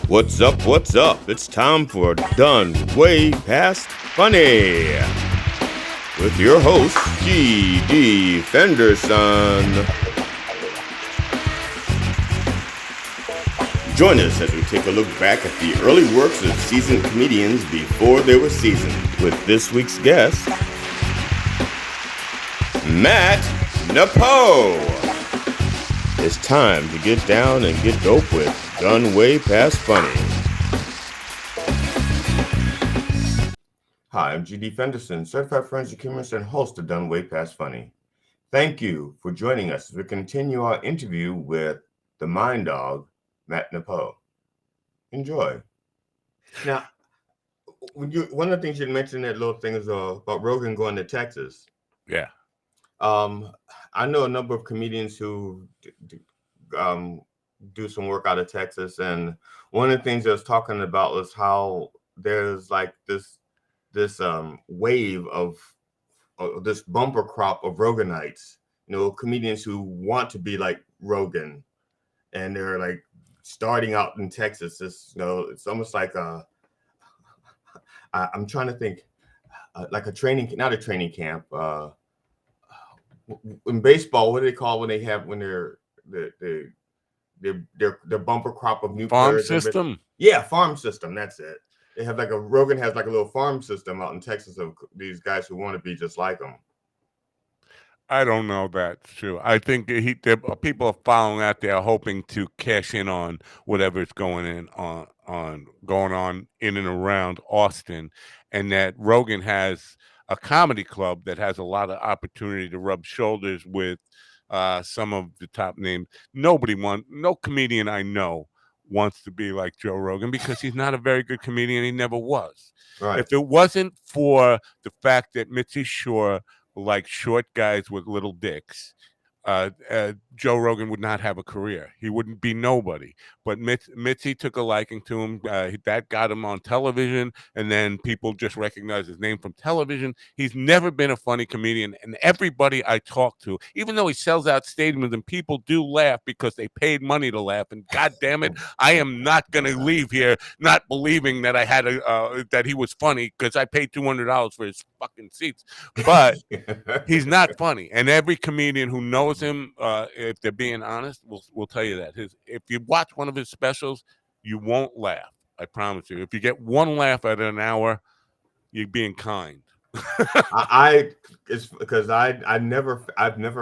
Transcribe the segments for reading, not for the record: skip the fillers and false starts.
What's up? What's up? It's time for Done Way Past Funny with your host, G.D. Fenderson. Join us as we take a look back at the early works of seasoned comedians before they were seasoned with this week's guest, Matt Nappo. It's time to get down and get dope with Done Way Past Funny. Hi, I'm G.D. Fenderson, certified forensic humorist and host of Done Way Past Funny. Thank you for joining us as we continue our interview with the Mind Dog, Matt Nappo. Enjoy. Now, one of the things you mentioned that little thing is about Rogan going to Texas. Yeah. I know a number of comedians who do some work out of Texas, and one of the things I was talking about was how there's like this wave of this bumper crop of Roganites, comedians who want to be like Rogan, and they're like starting out in Texas. It's almost like I'm trying to think, like not a training camp. In baseball, what do they call when they're their bumper crop of new farm players? system? Yeah, farm system. That's it. They have Rogan has like a little farm system out in Texas of these guys who want to be just like him. I don't know that's true. I think people are following out there hoping to cash in on whatever's going on in and around Austin, and that Rogan has a comedy club that has a lot of opportunity to rub shoulders with some of the top names. No comedian I know wants to be like Joe Rogan because he's not a very good comedian. He never was. Right. If it wasn't for the fact that Mitzi Shore like short guys with little dicks, Joe Rogan would not have a career. He wouldn't be nobody. But Mitzi took a liking to him. That got him on television, and then people just recognize his name from television. He's never been a funny comedian, and everybody I talk to, even though he sells out stadiums and people do laugh because they paid money to laugh, and God damn it, I am not going to leave here not believing that I had that he was funny because I paid $200 for his fucking seats. But he's not funny, and every comedian who knows him, if they're being honest, will tell you that. If you watch one of his specials, you won't laugh. I promise you. If you get one laugh at an hour, you're being kind. It's because I've never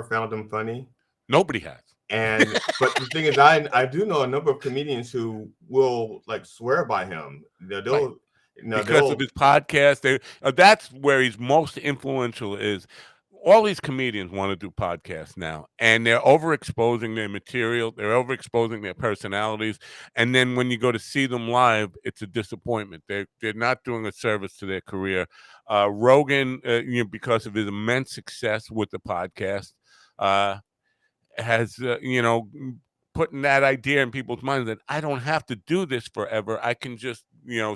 found him funny. Nobody has. But the thing is, I do know a number of comedians who will like swear by him. They'll because of his podcast. That's where he's most influential. Is all these comedians want to do podcasts now, and they're overexposing their material, they're overexposing their personalities, and then when you go to see them live, it's a disappointment. They're not doing a service to their career. Rogan, because of his immense success with the podcast, has putting that idea in people's minds that I don't have to do this forever. I can just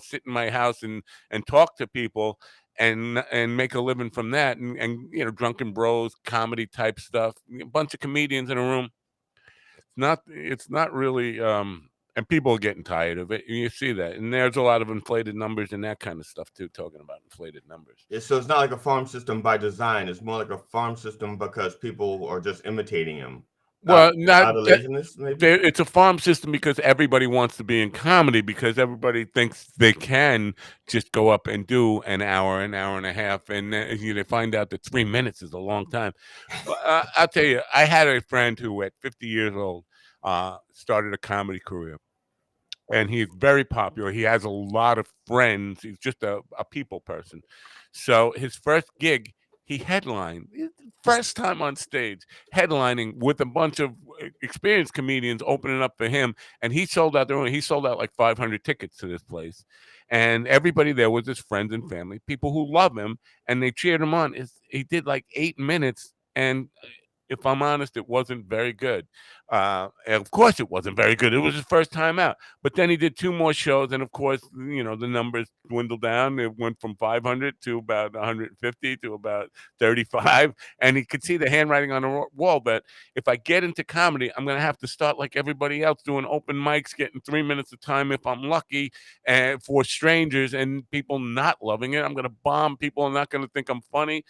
sit in my house and talk to people and make a living from that, and drunken bros comedy type stuff, a bunch of comedians in a room. It's not really and people are getting tired of it, and you see that, and there's a lot of inflated numbers and that kind of stuff too, talking about inflated numbers. Yeah, so it's not like a farm system by design. It's more like a farm system because people are just imitating him. Well, Out of laziness, maybe? It's a farm system because everybody wants to be in comedy, because everybody thinks they can just go up and do an hour and a half, and they find out that 3 minutes is a long time. But, I'll tell you, I had a friend who, at 50 years old, started a comedy career, and he's very popular. He has a lot of friends. He's just a people person. So his first gig, he headlined. First time on stage, headlining with a bunch of experienced comedians opening up for him, and he sold out He sold out like 500 tickets to this place, and everybody there was his friends and family, people who love him, and they cheered him on. He did like 8 minutes, and if I'm honest, it wasn't very good. And of course, it wasn't very good. It was his first time out. But then he did two more shows, and of course, the numbers dwindled down. It went from 500 to about 150 to about 35, and he could see the handwriting on the wall that if I get into comedy, I'm going to have to start like everybody else, doing open mics, getting 3 minutes of time if I'm lucky, and for strangers and people not loving it. I'm going to bomb. People are not going to think I'm funny.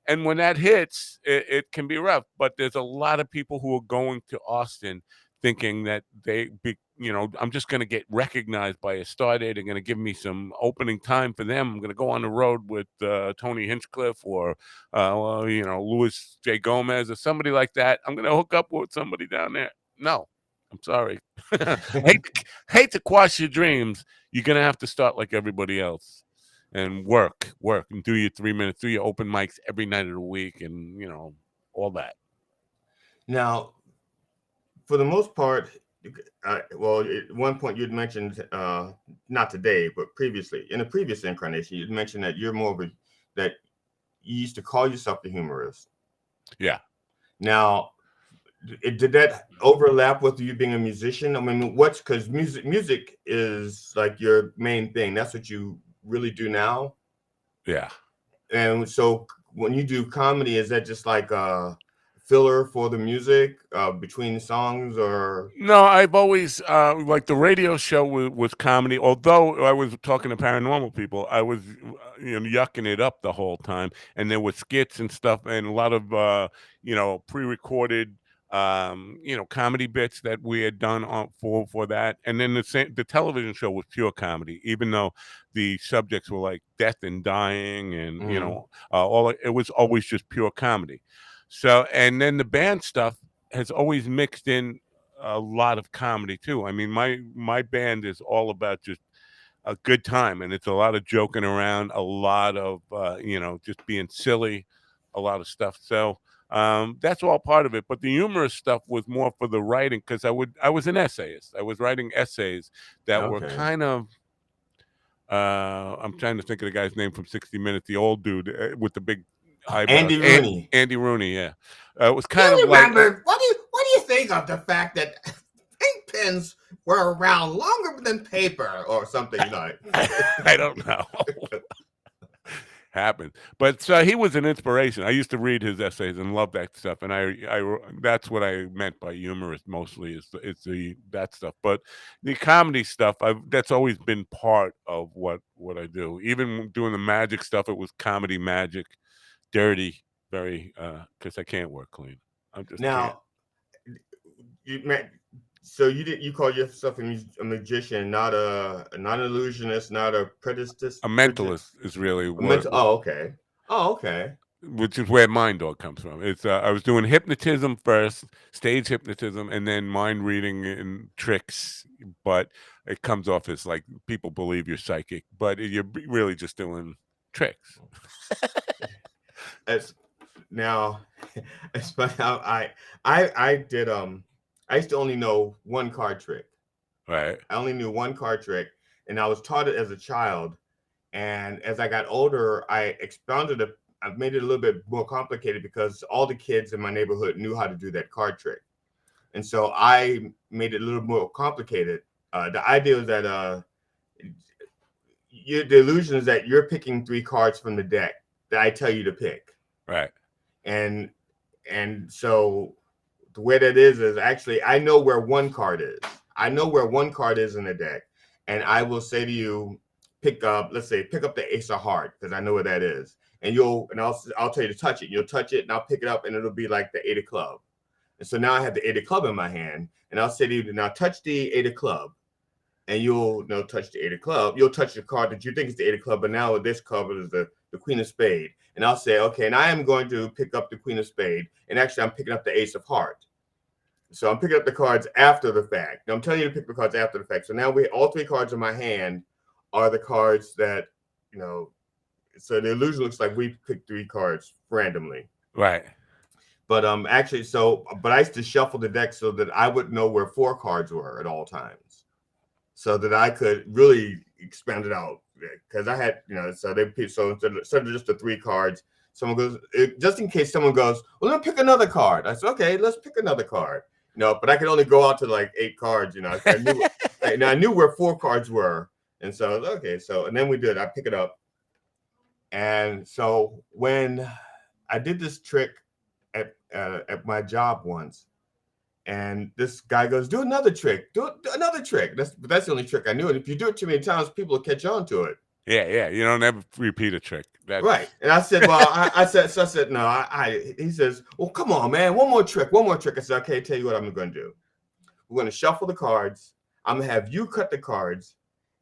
And when that hits, it can be rough. But there's a lot of people who are going to Austin thinking that I'm just going to get recognized by a star day. They're going to give me some opening time for them. I'm going to go on the road with Tony Hinchcliffe or, Louis J. Gomez or somebody like that. I'm going to hook up with somebody down there. No, I'm sorry. hate to quash your dreams. You're going to have to start like everybody else and work, and do your 3 minutes, do your open mics every night of the week, and all that. Now, for the most part, well, at one point you'd mentioned, not today, but previously, in a previous incarnation, you'd mentioned that you're more of that you used to call yourself the humorist. Yeah. Now, did that overlap with you being a musician? I mean, because music is like your main thing. That's what you really do now. Yeah. And so when you do comedy, is that just like a filler for the music between songs, or? No, I've always like the radio show was comedy. Although I was talking to paranormal people, I was yucking it up the whole time, and there were skits and stuff, and a lot of pre-recorded comedy bits that we had done for that. And then the television show was pure comedy, even though the subjects were like death and dying, and it was always just pure comedy. So, and then the band stuff has always mixed in a lot of comedy too. I mean, my band is all about just a good time, and it's a lot of joking around, a lot of just being silly, a lot of stuff. So that's all part of it. But the humorous stuff was more for the writing, because I was an essayist. I was writing essays that were Okay. kind of I'm trying to think of the guy's name from 60 Minutes, the old dude with the big eyebrows. Andy Rooney. Andy Rooney, yeah. It was Do kind of you like remember? What do you think of the fact that ink pens were around longer than paper, or something like? I don't know. Happened, but he was an inspiration. I used to read his essays and love that stuff, and I that's what I meant by humorous. Mostly is that stuff, but the comedy stuff, that's always been part of what I do. Even doing the magic stuff, it was comedy magic, dirty, very because I can't work clean. I just can't. Now, so you call yourself a magician, not an illusionist, not a predicist. A mentalist is really A what, mental. Oh, okay. Oh, okay. which is where Mind Dog comes from. It's I was doing hypnotism first, stage hypnotism, and then mind reading and tricks. But it comes off as like people believe you're psychic, but you're really just doing tricks. As now, it's funny how I did I used to only know one card trick. Right. I only knew one card trick, and I was taught it as a child. And as I got older, I expounded it. I've made it a little bit more complicated because all the kids in my neighborhood knew how to do that card trick, and so I made it a little more complicated. The idea is that the illusion is that you're picking three cards from the deck that I tell you to pick, Right. and so the way that is actually I know where one card is. I know where one card is in the deck, and I will say to you, pick up. Let's say pick up the Ace of Heart, because I know where that is, and I'll tell you to touch it. You'll touch it, and I'll pick it up, and it'll be like the Eight of Club. And so now I have the Eight of Club in my hand, and I'll say to you, now touch the Eight of Club, and you'll touch the Eight of Club. You'll touch the card that you think is the Eight of Club, but now this card is the Queen of Spade. And I'll say, okay, and I am going to pick up the Queen of Spade, and actually I'm picking up the Ace of Heart. So I'm picking up the cards after the fact. Now I'm telling you to pick the cards after the fact. So now all three cards in my hand are the cards that, so the illusion looks like we picked three cards randomly. Right. But actually, but I used to shuffle the deck so that I would know where four cards were at all times, so that I could really expand it out. Because I had, so instead of just the three cards, someone goes, just in case someone goes, well, let me pick another card. I said, okay, let's pick another card. But I could only go out to like 8 cards. I knew where 4 cards were, and so okay. So and then we did. I pick it up, and so when I did this trick at my job once, and this guy goes, do another trick, do another trick. That's the only trick I knew. And if you do it too many times, people will catch on to it. Yeah. You don't ever repeat a trick. Right. And I said, well, I said, no, he says, well, come on, man, one more trick, one more trick. I said, okay, tell you what I'm going to do. We're going to shuffle the cards. I'm going to have you cut the cards.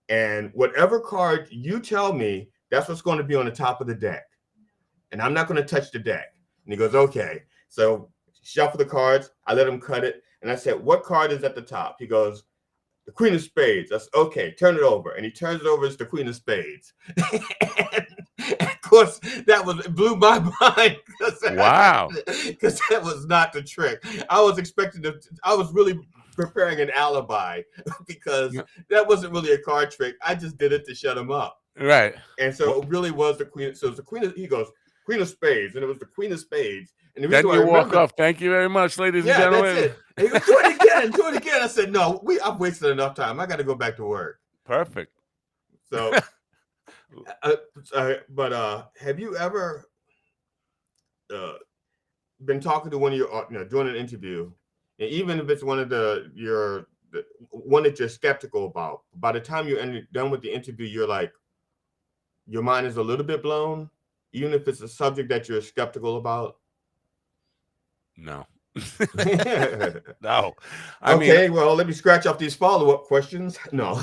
And whatever card you tell me, that's what's going to be on the top of the deck. And I'm not going to touch the deck. And he goes, okay. So shuffle the cards. I let him cut it. And I said, what card is at the top? He goes, the Queen of Spades. I said, okay, turn it over. And he turns it over. It's the Queen of Spades. And of course, it blew my mind. Wow. Because that was not the trick. I was really preparing an alibi because that wasn't really a card trick. I just did it to shut him up. Right. And so it really was the Queen. So it was the Queen he goes, Queen of Spades. And it was the Queen of Spades. And the then you walk off. Thank you very much, ladies and gentlemen. That's it. And he goes, do it again, do it again. I said, no, I've wasted enough time. I got to go back to work. Perfect. So, but have you ever been talking to one of your, doing an interview, and even if it's one of one that you're skeptical about, by the time you're done with the interview, you're like, your mind is a little bit blown, even if it's a subject that you're skeptical about? No. No. Okay, well, let me scratch off these follow-up questions. No.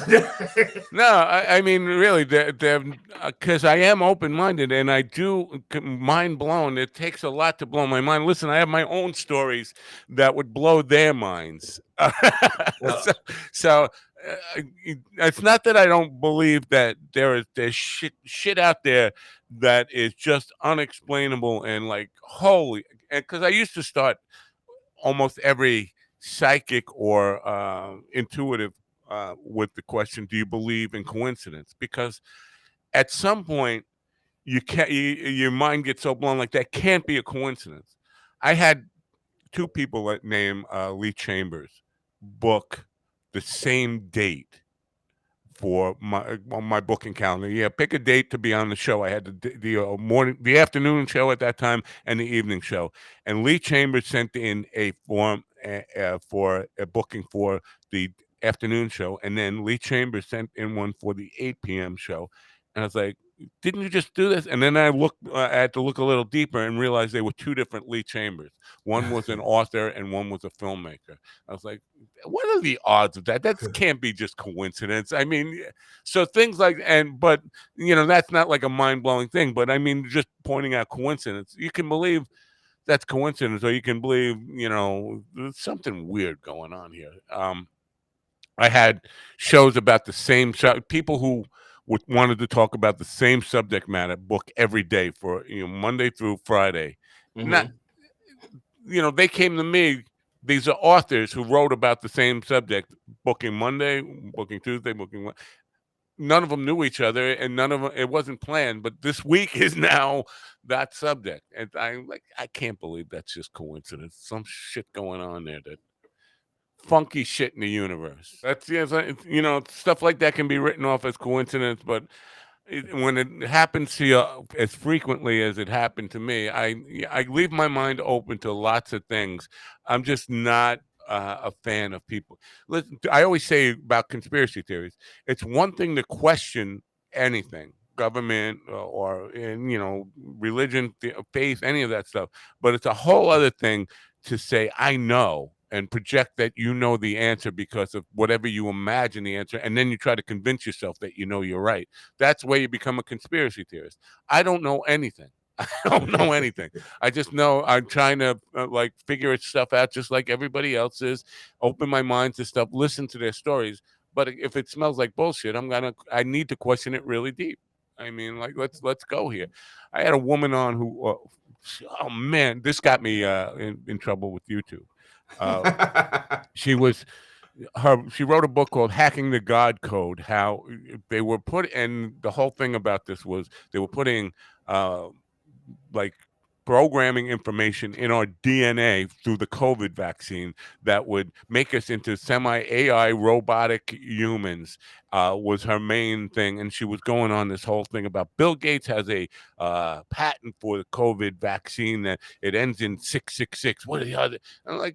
No, I mean, really, because I am open-minded and I do mind blown. It takes a lot to blow my mind. Listen, I have my own stories that would blow their minds. So it's not that I don't believe that there's shit out there that is just unexplainable and like, holy, because I used to start almost every psychic or intuitive with the question, do you believe in coincidence? Because at some point your mind gets so blown, like that can't be a coincidence. I had 2 people named Lee Chambers book the same date for on my booking calendar. Yeah, pick a date to be on the show. I had the afternoon show at that time and the evening show. And Lee Chambers sent in a form for a booking for the afternoon show, and then Lee Chambers sent in one for the 8 p.m. show. And I was like, didn't you just do this? And then I had to look a little deeper and realize they were 2 different Lee Chambers. One was an author and one was a filmmaker. I was like, what are the odds of that? That can't be just coincidence. I mean, so things like, but that's not like a mind-blowing thing, but I mean, just pointing out coincidence. You can believe that's coincidence, or you can believe, there's something weird going on here. I had shows about the same people who wanted to talk about the same subject matter book every day for Monday through Friday. Mm-hmm. Not, they came to me. These are authors who wrote about the same subject, booking Monday, booking Tuesday, booking Wednesday. None of them knew each other, and none of them, it wasn't planned. But this week is now that subject, and I'm like, I can't believe that's just coincidence. Some shit going on there that. Funky shit in the universe. That's stuff like that can be written off as coincidence, but when it happens to you as frequently as it happened to me, I leave my mind open to lots of things. I'm just not a fan of people. Listen, I always say about conspiracy theories, it's one thing to question anything, government or religion, faith, any of that stuff, but it's a whole other thing to say I know and project that you know the answer because of whatever you imagine the answer, and then you try to convince yourself that you're right. That's where you become a conspiracy theorist. I don't know anything. I don't know anything. I just know I'm trying to figure stuff out just like everybody else is, open my mind to stuff, listen to their stories. But if it smells like bullshit, I need to question it really deep. I mean, let's go here. I had a woman on who, oh man, this got me in trouble with YouTube. She wrote a book called Hacking the God Code, how they were and the whole thing about this was they were putting like programming information in our DNA through the COVID vaccine that would make us into semi-AI robotic humans, was her main thing. And she was going on this whole thing about Bill Gates has a patent for the COVID vaccine that it ends in 666. What are the other? I'm like,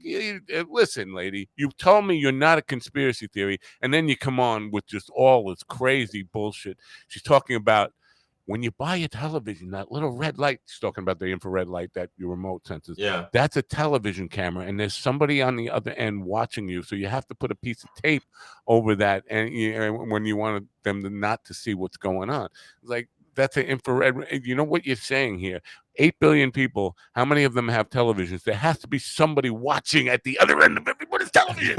listen, lady, you told me you're not a conspiracy theory, and then you come on with just all this crazy bullshit. She's talking about when you buy a television, that little red light, she's talking about the infrared light that your remote senses, Yeah. that's a television camera, and there's somebody on the other end watching you. So you have to put a piece of tape over that, and when you want them to not to see what's going on. It's like, that's an infrared. You know what you're saying here? 8 billion people. How many of them have televisions? There has to be somebody watching at the other end of everybody's television.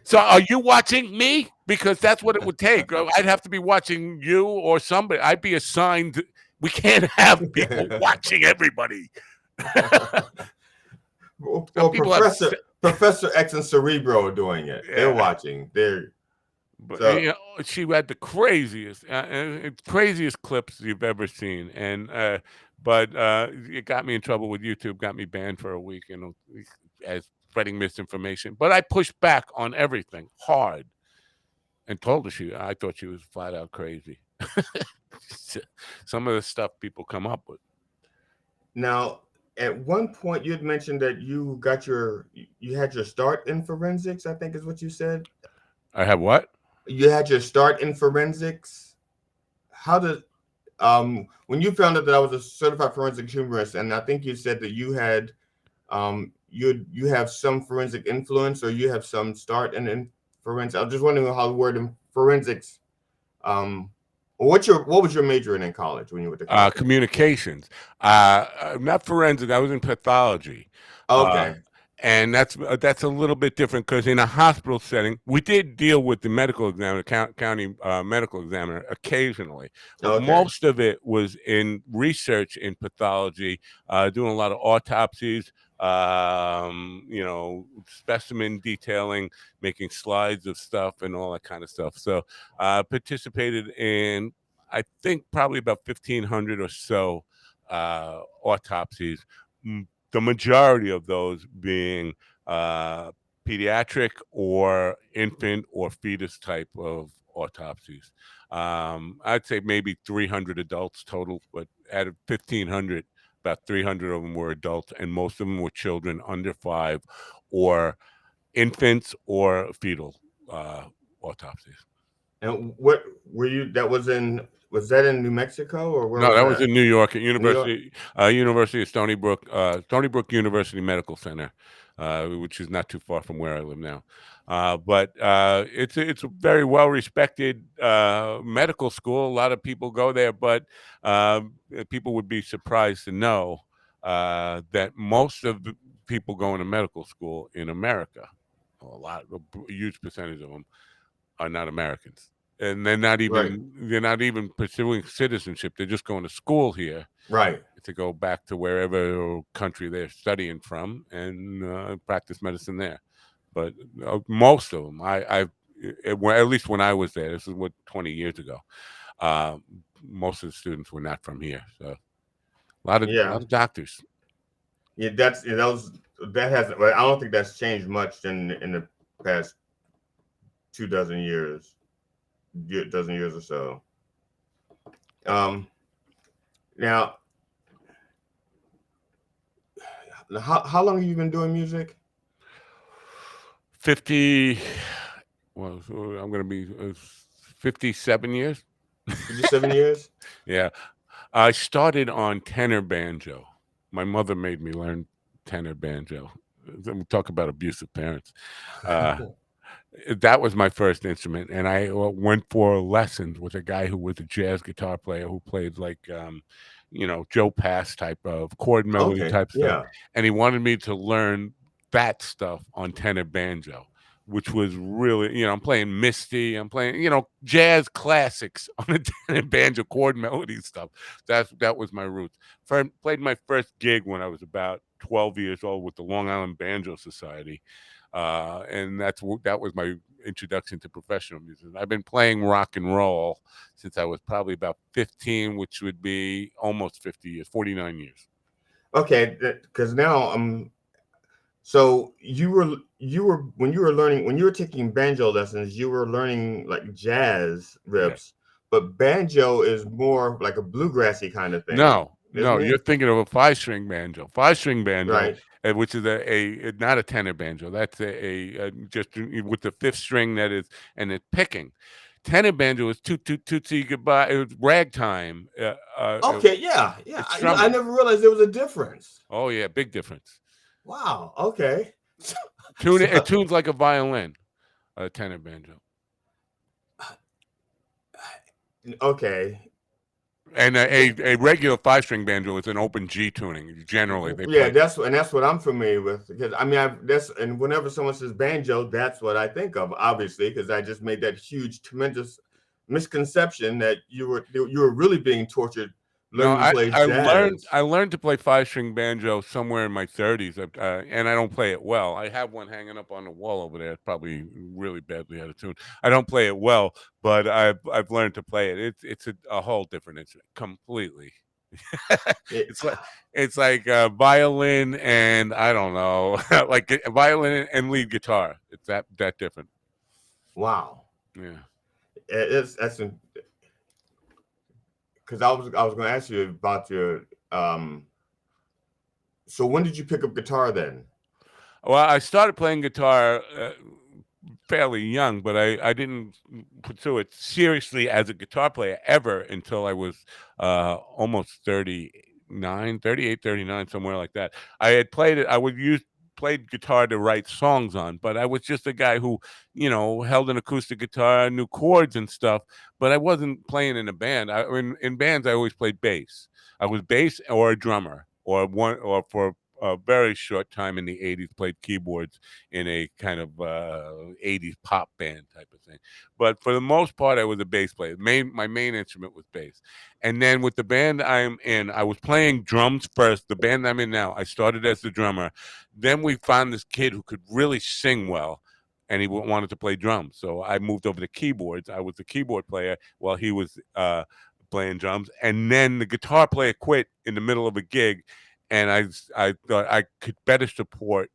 So are you watching me? Because that's what it would take. I'd have to be watching you or somebody. I'd be assigned. We can't have people watching everybody. Some Well, people have, Professor X and Cerebro are doing it. They're yeah. watching. They're But so she had the craziest clips you've ever seen, and but it got me in trouble with YouTube. Got me banned for a week, as spreading misinformation. But I pushed back on everything hard and told her I thought she was flat out crazy. Some of the stuff people come up with. now at one point you had mentioned that you had your start in forensics, I think is what you said. I have what? You had your start in forensics. How did when you found out that I was a certified forensic humorist, and I think you said that you had you have some forensic influence or you have some start in forensics. I was just wondering how the word in forensics what was your major in college when you went to college? Communications. Not forensic. I was in pathology. Uh, Okay. and that's a little bit different because in a hospital setting, we did deal with the medical examiner, county medical examiner, occasionally, but Okay. most of it was in research in pathology, doing a lot of autopsies, specimen detailing, making slides of stuff, and all that kind of stuff. So, participated in, I think, probably about 1,500 or so autopsies. The majority of those being uh, pediatric or infant or fetus type of autopsies. I'd say maybe 300 adults total, but out of 1,500, about 300 of them were adults, and most of them were children under 5 or infants or fetal autopsies. And what were you was that in New Mexico or where No, was that was that? in New York at New York? University of Stony Brook University Medical Center, which is not too far from where I live now. But it's a very well respected medical school. A lot of people go there, but people would be surprised to know that most of the people going to medical school in America, a huge percentage of them, are not Americans, and Right. they're not even pursuing citizenship. They're just going to school here Right. to go back to wherever country they're studying from and practice medicine there. But most of them, at least when I was there, this is 20 years ago. Uh, Most of the students were not from here, so a Yeah. lot of doctors. Yeah, that hasn't well, I don't think that's changed much in the past 2 dozen years, dozen years or so. Um now how long have you been doing music? 50. Well, so I'm going to be 57 years. 57 years? Yeah. I started on tenor banjo. My mother made me learn tenor banjo. We talk about abusive parents. Uh, that was my first instrument, and I went for lessons with a guy who was a jazz guitar player who played like, Joe Pass type of chord melody Okay. type stuff, Yeah. and he wanted me to learn that stuff on tenor banjo, which was really, I'm playing Misty, I'm playing, jazz classics on the tenor banjo chord melody stuff. That was my roots. Played my first gig when I was about 12 years old with the Long Island Banjo Society, and that was my introduction to professional music. I've been playing rock and roll since I was probably about 15, which would be almost 50 years, 49 years. Okay, because now so you were when you were learning when you were taking banjo lessons, you were learning like jazz Yeah. riffs, but banjo is more like a bluegrassy kind of thing, No, no, isn't you're it? thinking of a five-string banjo. Five-string banjo, Right. which is not a tenor banjo. That's a just with the fifth string that is, and it's picking. Tenor banjo is toot toot tootsie goodbye. It was ragtime. Okay, yeah, yeah. It's I strumming. never realized there was a difference. Oh yeah, big difference. Wow. Okay. So, It so tunes like a violin. A tenor banjo. okay. And Th- a regular five-string banjo is an open G tuning. Generally, they Yeah, play. that's what I'm familiar with because I mean that's and whenever someone says banjo, that's what I think of, obviously, because I just made that huge, tremendous misconception that you were really being tortured No, learning to play jazz. I learned to play five-string banjo somewhere in my 30s, and I don't play it well. I have one hanging up on the wall over there. It's probably really badly out of tune. I don't play it well, but I've learned to play it. It's a whole different instrument completely. It, It's like violin and I don't know, like violin and lead guitar. It's that different. wow. Yeah. It's that's because I was going to ask you about your so when did you pick up guitar then? Well, I started playing guitar fairly young, but I didn't pursue it seriously as a guitar player ever until I was almost 39, 38, 39, somewhere like that. I had played it. I would use played guitar to write songs on, but I was just a guy who, held an acoustic guitar, knew chords and stuff, but I wasn't playing in a band. In bands, I always played bass. I was bass or a drummer or for a very short time in the 80s played keyboards in a kind of 80s pop band type of thing. But for the most part, I was a bass player. My main instrument was bass. And then with the band I'm in, I was playing drums first. The band I'm in now, I started as the drummer. Then we found this kid who could really sing well. And he wanted to play drums. So I moved over to keyboards. I was the keyboard player while he was playing drums. And then the guitar player quit in the middle of a gig. And I thought I could better support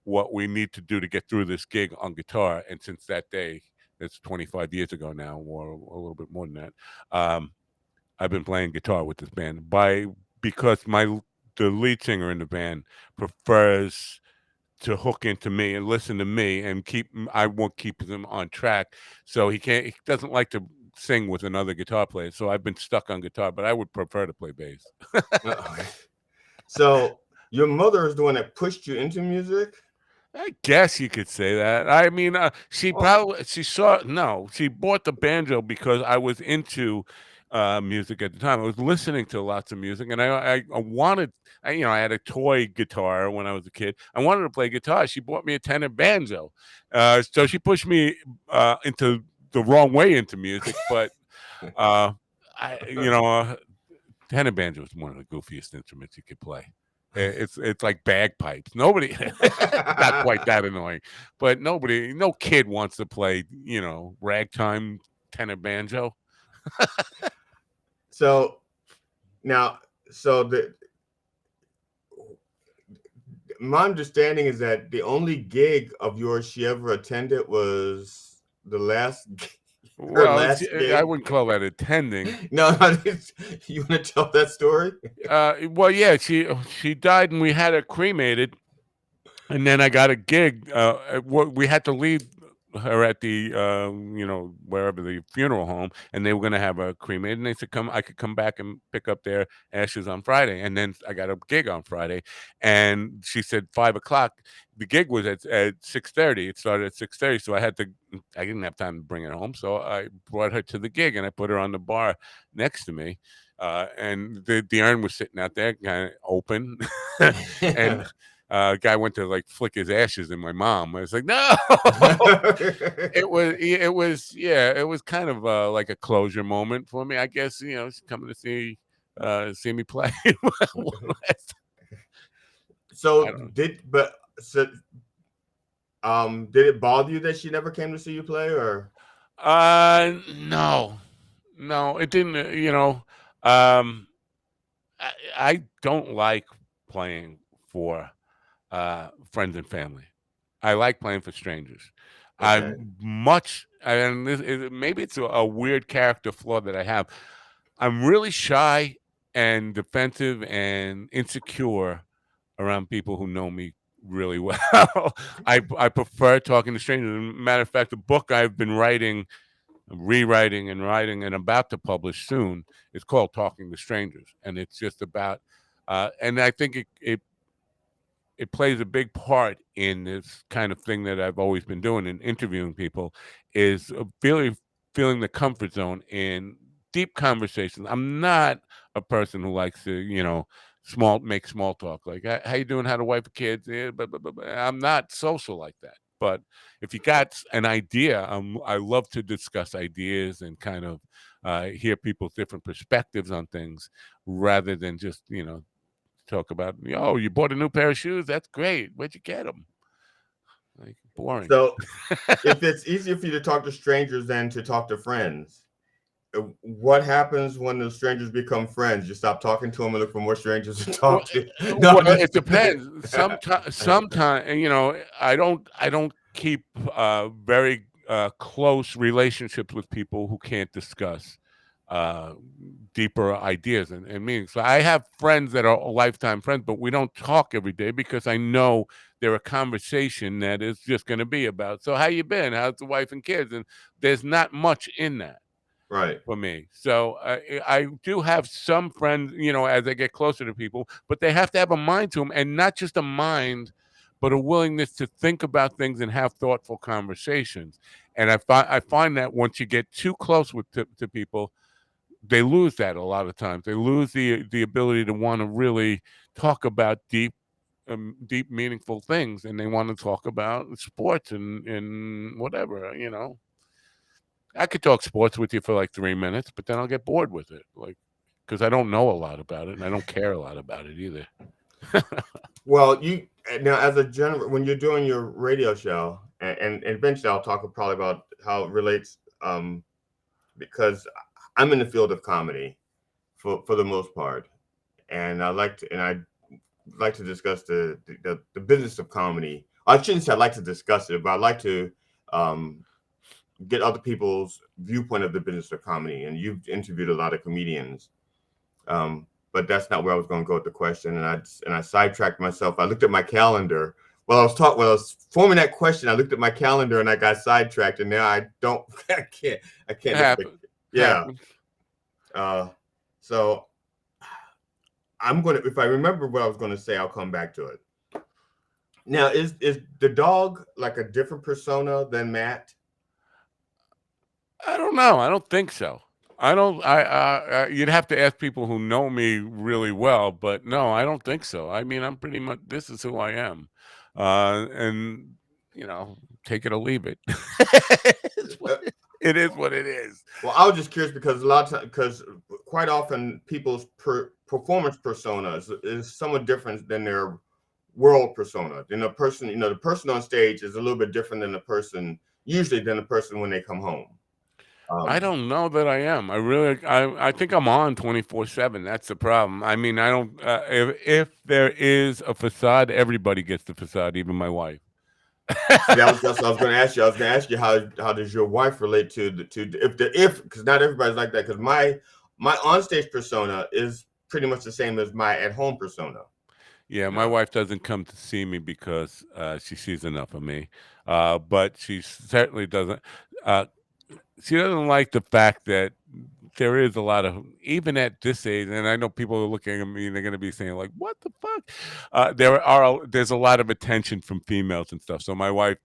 what we need to do to get through this gig on guitar. And since that day, it's 25 years ago now, or a little bit more than that. I've been playing guitar with this band because the lead singer in the band prefers to hook into me and listen to me and I won't keep him on track. So he doesn't like to sing with another guitar player. So I've been stuck on guitar, but I would prefer to play bass. So your mother is the one that pushed you into music? I guess you could say that. I mean, Oh, she bought the banjo because I was into music at the time. I was listening to lots of music, and I wanted, I had a toy guitar when I was a kid. I wanted to play guitar. She bought me a tenor banjo, so she pushed me into the wrong way into music. But uh, tenor banjo is one of the goofiest instruments you could play. It's like bagpipes. Nobody, not quite that annoying, but no kid wants to play, ragtime tenor banjo. so now, so my understanding is that the only gig of yours she ever attended was her Well, last I gig. wouldn't call that attending. No, no, you want to tell that story? Well, yeah, she died and we had her cremated. And then I got a gig. We had to leave her at the, wherever the funeral home, and they were going to have her cremated. And they said, I could come back and pick up their ashes on Friday. And then I got a gig on Friday, and she said 5 o'clock. The gig was at 6:30. It started at 6:30, so I didn't have time to bring her home, so I brought her to the gig, and I put her on the bar next to me. And the urn was sitting out there, kind of open, and guy went to like flick his ashes in my mom. I was like, no. It was kind of like a closure moment for me. I guess she's coming to see me play. One last- I So don't know. did but so Did it bother you that she never came to see you play, or? No, no, it didn't. Um, I don't like playing for friends and family. I like playing for strangers. Okay. I'm much, and maybe it's a weird character flaw that I have. I'm really shy and defensive and insecure around people who know me really well. I prefer talking to strangers. Matter of fact, the book I've been writing, rewriting, and writing, and about to publish soon is called "Talking to Strangers," and it's just about. And I think it plays a big part in this kind of thing that I've always been doing in interviewing people, is feeling the comfort zone in deep conversations. I'm not a person who likes to, make small talk like, how you doing, how the wife and kids, yeah, blah, blah, blah, blah." I'm not social like that. But if you got an idea, I love to discuss ideas and kind of hear people's different perspectives on things rather than just, talk about, oh, you bought a new pair of shoes. That's great. Where'd you get them? Like, boring. So, if it's easier for you to talk to strangers than to talk to friends, what happens when the strangers become friends? You stop talking to them and look for more strangers to Well, talk to. No, I'm it just. depends. Sometimes, I don't keep very close relationships with people who can't discuss uh, deeper ideas and meanings. So I have friends that are lifetime friends, but we don't talk every day because I know they're a conversation that is just going to be about, so how you been? How's the wife and kids? And there's not much in that Right. for me. So I do have some friends, as I get closer to people, but they have to have a mind to them, and not just a mind, but a willingness to think about things and have thoughtful conversations. And I find that once you get too close to people, they lose that a lot of times. They lose the ability to want to really talk about deep, meaningful things, and they want to talk about sports and whatever. I could talk sports with you for like 3 minutes, but then I'll get bored with it, like, because I don't know a lot about it and I don't care a lot about it either. Well, you now as a general, when you're doing your radio show, and eventually I'll talk probably about how it relates, because I'm in the field of comedy for the most part, and I like to discuss the business of comedy. I shouldn't say I like to discuss it, but I like to um, get other people's viewpoint of the business of comedy. And you've interviewed a lot of comedians, but that's not where I was going to go with the question. And I sidetracked myself. I looked at my calendar while I was forming that question. I looked at my calendar and I got sidetracked. And now I don't. I can't look at the. Happen, Yeah. happens. So I'm gonna. If I remember what I was going to say, I'll come back to it. Now, is the dog like a different persona than Matt? I don't know. I don't think so. I don't. You'd have to ask people who know me really well, but no, I don't think so. I mean, I'm pretty much, this is who I am, and take it or leave it. Uh, It is what it is. Well, I was just curious because a lot of times, because quite often people's performance persona is somewhat different than their world persona. Then a person, the person on stage is a little bit different than the person, usually than the person when they come home. I Um, don't know that I am. I think I'm on 24/7. That's the problem. I mean, I don't. If there is a facade, everybody gets the facade, even my wife. See, that was just what I was going to ask you. I was going to ask you how does your wife relate to if because not everybody's like that. Because my onstage persona is pretty much the same as my at home persona. Yeah, my No. wife doesn't come to see me because she sees enough of me, but she certainly doesn't. Uh, she doesn't like the fact that there is a lot of, even at this age, and I know people are looking at me and they're going to be saying like, "What the fuck?" There's a lot of attention from females and stuff. So my wife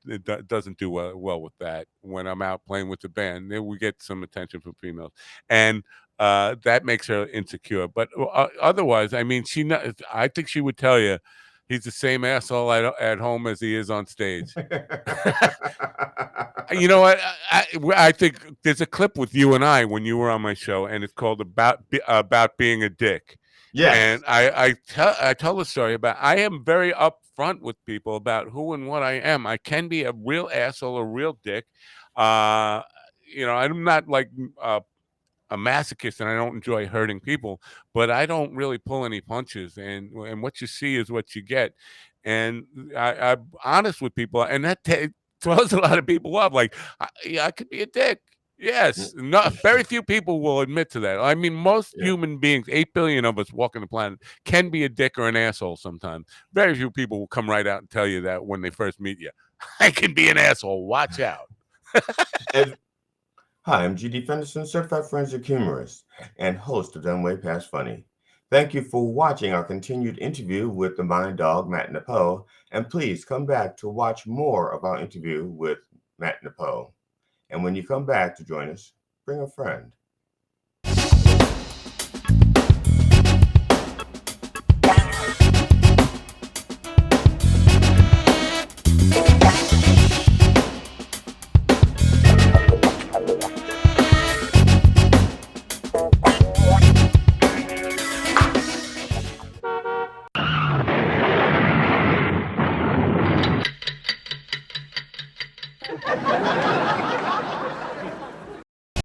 doesn't do well with that. When I'm out playing with the band, then we get some attention from females, and that makes her insecure. But otherwise, I mean, I think she would tell you he's the same asshole at home as he is on stage. You know what? I think there's a clip with you and I when you were on my show, and it's called about being a dick. And Yes. I tell the story about I am very upfront with people about who and what I am. I can be a real asshole, a real dick. Uh, I'm not like a masochist and I don't enjoy hurting people, but I don't really pull any punches. And what you see is what you get. And I'm honest with people, and that throws a lot of people up. Like, yeah, I could be a dick. Yes, not very few people will admit to that. I mean, most Yeah. human beings, 8 billion of us walking the planet, can be a dick or an asshole sometimes. Very few people will come right out and tell you that when they first meet you. I can be an asshole. Watch out. And hi, I'm GD Fenderson, certified forensic humorist and host of Dumb Way Past Funny. Thank you for watching our continued interview with the Mind Dog, Matt Nappo, and please come back to watch more of our interview with Matt Nappo. And when you come back to join us, bring a friend.